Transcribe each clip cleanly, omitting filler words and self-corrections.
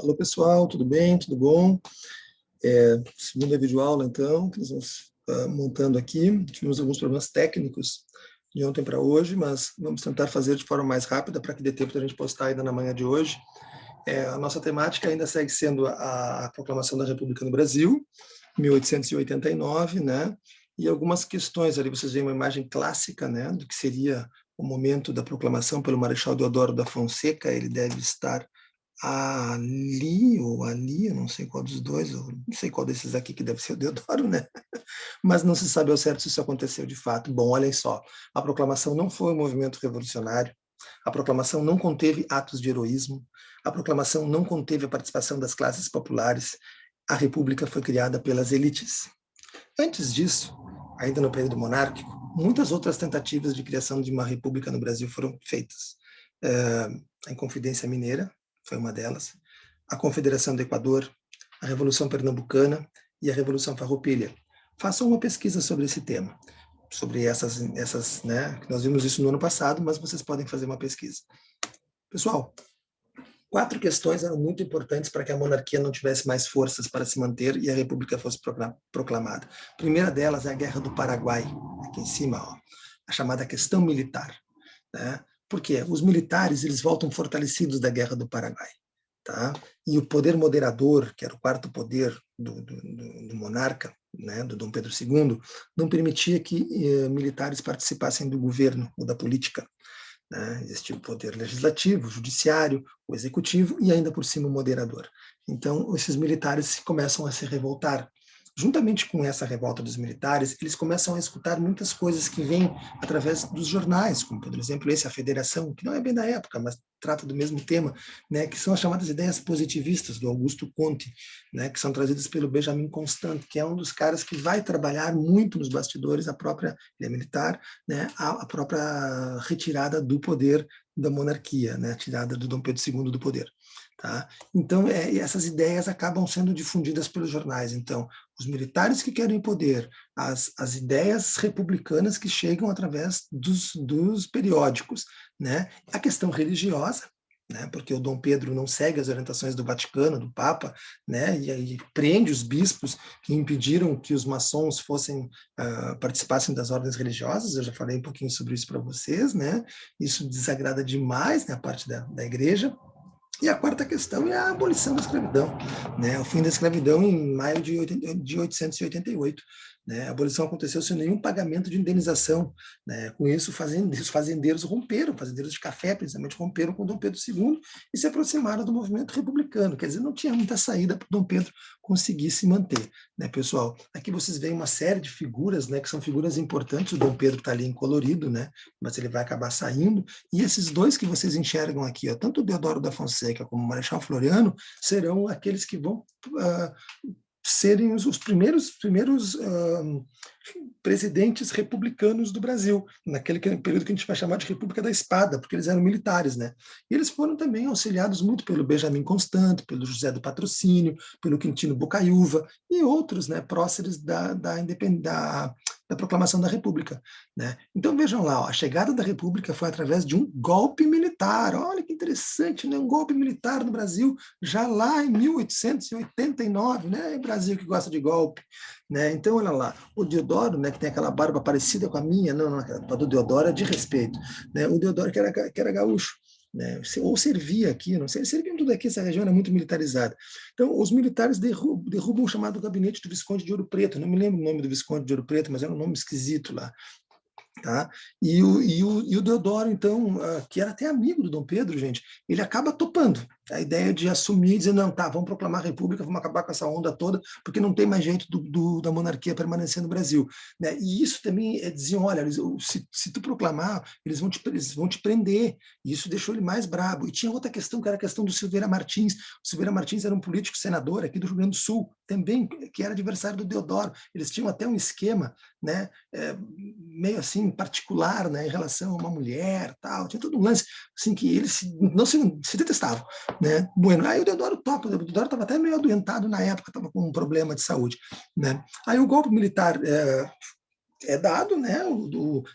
Alô, pessoal, tudo bem? Tudo bom? Segunda videoaula, então, que nós vamos montando aqui. Tivemos alguns problemas técnicos de ontem para hoje, mas vamos tentar fazer de forma mais rápida para que dê tempo da gente postar ainda na manhã de hoje. A nossa temática ainda segue sendo a proclamação da República no Brasil, 1889, né? E algumas questões ali, vocês veem uma imagem clássica, né, do que seria o momento da proclamação pelo Marechal Deodoro da Fonseca. Ele deve estar ali ou ali, eu não sei qual dos dois, eu não sei qual desses aqui que deve ser o Deodoro, né? Mas não se sabe ao certo se isso aconteceu de fato. Bom, olhem só, a proclamação não foi um movimento revolucionário, a proclamação não conteve atos de heroísmo, a proclamação não conteve a participação das classes populares, a república foi criada pelas elites. Antes disso, ainda no período monárquico, muitas outras tentativas de criação de uma república no Brasil foram feitas. A Inconfidência Mineira foi uma delas, a Confederação do Equador, a Revolução Pernambucana e a Revolução Farroupilha. Façam uma pesquisa sobre esse tema, sobre essas, né, nós vimos isso no ano passado, mas vocês podem fazer uma pesquisa. Pessoal, 4 questões eram muito importantes para que a monarquia não tivesse mais forças para se manter e a república fosse proclamada. A primeira delas é a Guerra do Paraguai, aqui em cima, ó, a chamada questão militar, né? Por quê? Os militares, eles voltam fortalecidos da Guerra do Paraguai, tá? E o poder moderador, que era o quarto poder do monarca, né, do Dom Pedro II, não permitia que militares participassem do governo ou da política, né? Existia o poder legislativo, o judiciário, o executivo e ainda por cima o moderador. Então, esses militares começam a se revoltar. Juntamente com essa revolta dos militares, eles começam a escutar muitas coisas que vêm através dos jornais, como, por exemplo, esse, A Federação, que não é bem da época, mas trata do mesmo tema, né, que são as chamadas ideias positivistas do Augusto Conte, né, que são trazidas pelo Benjamin Constant, que é um dos caras que vai trabalhar muito nos bastidores a própria, ele é militar, né, a própria retirada do poder da monarquia, né, a tirada do Dom Pedro II do poder. Tá? Então, essas ideias acabam sendo difundidas pelos jornais. Então, os militares que querem poder, as ideias republicanas que chegam através dos periódicos, né? A questão religiosa, né? Porque o Dom Pedro não segue as orientações do Vaticano, do Papa, né? E aí prende os bispos que impediram que os maçons participassem das ordens religiosas. Eu já falei um pouquinho sobre isso para vocês, né? Isso desagrada demais, né, a parte da igreja. E a quarta questão é a abolição da escravidão, né? O fim da escravidão em maio de 1888. Né? A abolição aconteceu sem nenhum pagamento de indenização. Né? Com isso, os fazendeiros romperam, fazendeiros de café, principalmente, romperam com Dom Pedro II e se aproximaram do movimento republicano. Quer dizer, não tinha muita saída para Dom Pedro conseguir se manter. Né, pessoal? Aqui vocês veem uma série de figuras, né, que são figuras importantes. O Dom Pedro está ali em colorido, né, mas ele vai acabar saindo. E esses dois que vocês enxergam aqui, ó, tanto o Deodoro da Fonseca como o Marechal Floriano, serão aqueles que vão serem os primeiros presidentes republicanos do Brasil, naquele período que a gente vai chamar de República da Espada, porque eles eram militares, né? E eles foram também auxiliados muito pelo Benjamin Constant, pelo José do Patrocínio, pelo Quintino Bocaiúva e outros, né, próceres da proclamação da República, né? Então vejam lá, ó, a chegada da República foi através de um golpe militar. Olha que interessante, né? Um golpe militar no Brasil já lá em 1889, né? É Brasil que gosta de golpe, né? Então olha lá, o Deodoro, né, que tem aquela barba parecida com a minha, não, a do Deodoro é de respeito, né? O Deodoro que era gaúcho, né, ou servia aqui, não sei, eles serviam tudo aqui, essa região era muito militarizada. Então, os militares derrubam o chamado gabinete do Visconde de Ouro Preto, não me lembro o nome do Visconde de Ouro Preto, mas era um nome esquisito lá. Tá? E o Deodoro, então, que era até amigo do Dom Pedro, gente, ele acaba topando a ideia de assumir e dizer, não, tá, vamos proclamar a República, vamos acabar com essa onda toda, porque não tem mais jeito da monarquia permanecer no Brasil. Né? E isso também diziam, olha, se tu proclamar, eles vão te prender. E isso deixou ele mais brabo. E tinha outra questão, que era a questão do Silveira Martins. O Silveira Martins era um político senador aqui do Rio Grande do Sul, também, que era adversário do Deodoro. Eles tinham até um esquema, né, meio assim, particular, né, em relação a uma mulher, tal. Tinha todo um lance assim, que eles não se detestavam. Né? Bueno, aí o Deodoro toca, o Deodoro estava até meio adoentado na época, estava com um problema de saúde. Né? Aí o golpe militar é dado, né?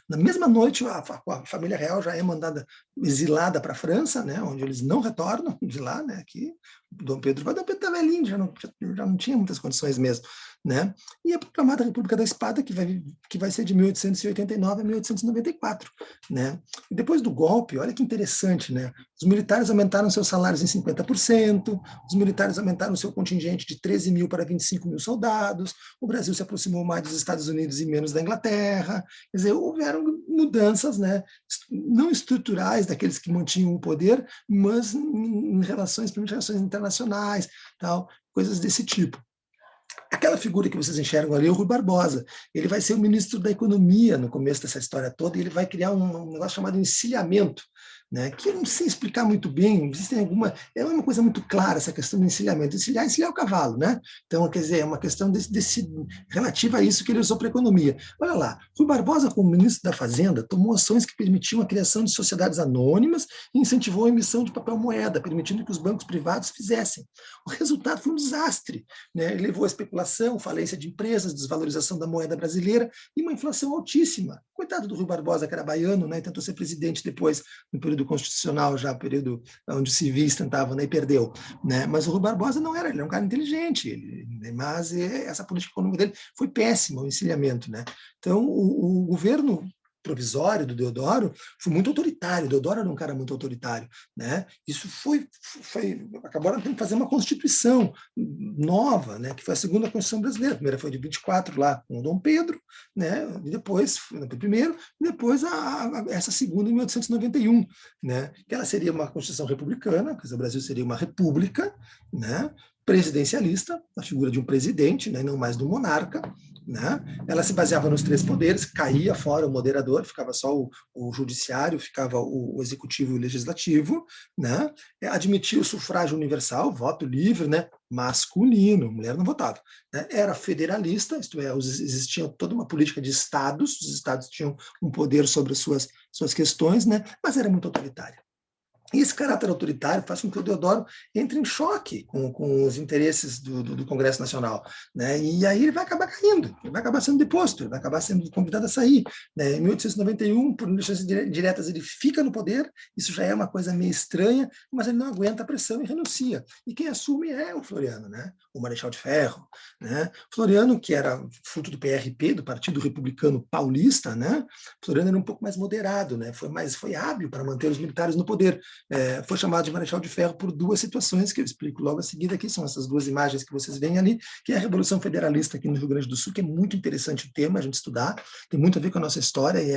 Na mesma noite a família real já é mandada exilada para a França, né, onde eles não retornam de lá, né, aqui, Dom Pedro está velhinho, já não tinha muitas condições mesmo, né, e a proclamada República da Espada, que vai ser de 1889 a 1894, né, e depois do golpe, olha que interessante, né, os militares aumentaram seus salários em 50%, os militares aumentaram seu contingente de 13 mil para 25 mil soldados, o Brasil se aproximou mais dos Estados Unidos e menos da Inglaterra, quer dizer, houveram mudanças, né, não estruturais daqueles que mantinham o poder, mas em relações, principalmente relações internacionais, tal, coisas desse tipo. Aquela figura que vocês enxergam ali é o Rui Barbosa. Ele vai ser o ministro da Economia no começo dessa história toda, e ele vai criar um negócio chamado encilhamento, né, que eu não sei explicar muito bem, existem é uma coisa muito clara essa questão do encilhamento. Encilhar o cavalo, né? Então, quer dizer, é uma questão relativa a isso que ele usou para a economia. Olha lá, Rui Barbosa, como ministro da Fazenda, tomou ações que permitiam a criação de sociedades anônimas e incentivou a emissão de papel moeda, permitindo que os bancos privados fizessem. O resultado foi um desastre, né? Ele levou a especulação, falência de empresas, desvalorização da moeda brasileira e uma inflação altíssima. Coitado do Rui Barbosa, que era baiano, né, e tentou ser presidente depois, no período constitucional, já período onde os civis tentavam, né, e perdeu. Né? Mas o Rui Barbosa não era, ele era um cara inteligente, mas essa política econômica dele foi péssima, o encilhamento. Né? Então, o governo provisório do Deodoro foi muito autoritário. O Deodoro era um cara muito autoritário, né? Isso acabaram tendo que fazer uma constituição nova, né? Que foi a segunda Constituição brasileira. A primeira foi de 24 lá com o Dom Pedro, né? E depois foi primeiro, e depois essa segunda em 1891, né? Que ela seria uma Constituição republicana, quer dizer, o Brasil seria uma república, né? Presidencialista, a figura de um presidente, né? Não mais do monarca. Né? Ela se baseava nos três poderes, caía fora o moderador, ficava só o judiciário, ficava o executivo e o legislativo, né? Admitia o sufrágio universal, voto livre, né? Masculino, mulher não votava. Né? Era federalista, isto é, existia toda uma política de estados, os estados tinham um poder sobre as suas questões, né? Mas era muito autoritária. E esse caráter autoritário faz com que o Deodoro entre em choque com os interesses do Congresso Nacional. Né? E aí ele vai acabar caindo, ele vai acabar sendo deposto, ele vai acabar sendo convidado a sair. Né? Em 1891, por eleições diretas, ele fica no poder, isso já é uma coisa meio estranha, mas ele não aguenta a pressão e renuncia. E quem assume é o Floriano, né? O Marechal de Ferro. Né? Floriano, que era fruto do PRP, do Partido Republicano Paulista, né? Floriano era um pouco mais moderado, né? Foi hábil para manter os militares no poder. Foi chamado de Marechal de Ferro por duas situações que eu explico logo a seguir aqui, são essas duas imagens que vocês veem ali, que é a Revolução Federalista aqui no Rio Grande do Sul, que é muito interessante o tema, a gente estudar, tem muito a ver com a nossa história e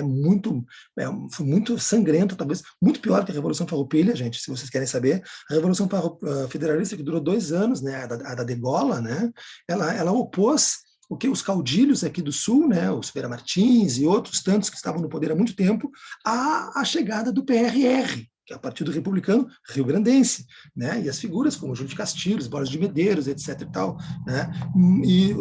foi muito sangrento, talvez muito pior que a Revolução Farroupilha, gente, se vocês querem saber. A Revolução Federalista, que durou 2 anos, né, a da Degola, né, ela opôs o que os caudilhos aqui do Sul, né, os Vera Martins e outros tantos que estavam no poder há muito tempo, à chegada do PRR, que é o Partido Republicano Rio-Grandense, né? E as figuras como Júlio de Castilhos, Borges de Medeiros, etc. e tal, né? E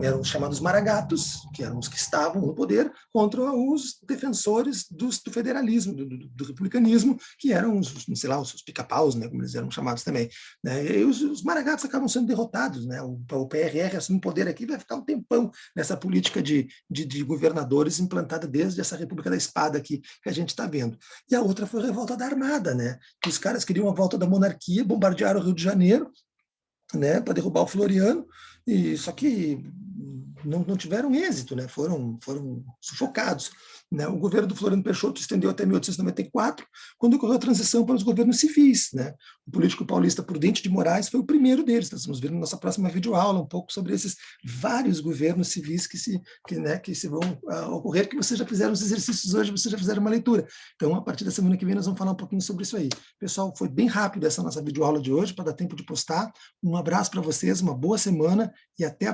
eram chamados maragatos, que eram os que estavam no poder, contra os defensores do federalismo, do republicanismo, que eram sei lá, os pica-paus, né? Como eles eram chamados também. Né? E os maragatos acabam sendo derrotados, né? O PRR assume o poder aqui, vai ficar um tempão nessa política de governadores implantada desde essa República da Espada aqui que a gente está vendo. E a outra foi a revolta da Armada, né? Que os caras queriam a volta da monarquia, bombardearam o Rio de Janeiro, né, para derrubar o Floriano, e só que não tiveram êxito, né? Foram sufocados. Né? O governo do Floriano Peixoto estendeu até 1894, quando ocorreu a transição para os governos civis. Né? O político paulista Prudente de Moraes foi o primeiro deles. Nós vamos ver na nossa próxima videoaula um pouco sobre esses vários governos civis que se vão ocorrer, que vocês já fizeram os exercícios hoje, vocês já fizeram uma leitura. Então, a partir da semana que vem, nós vamos falar um pouquinho sobre isso aí. Pessoal, foi bem rápido essa nossa videoaula de hoje, para dar tempo de postar. Um abraço para vocês, uma boa semana e até a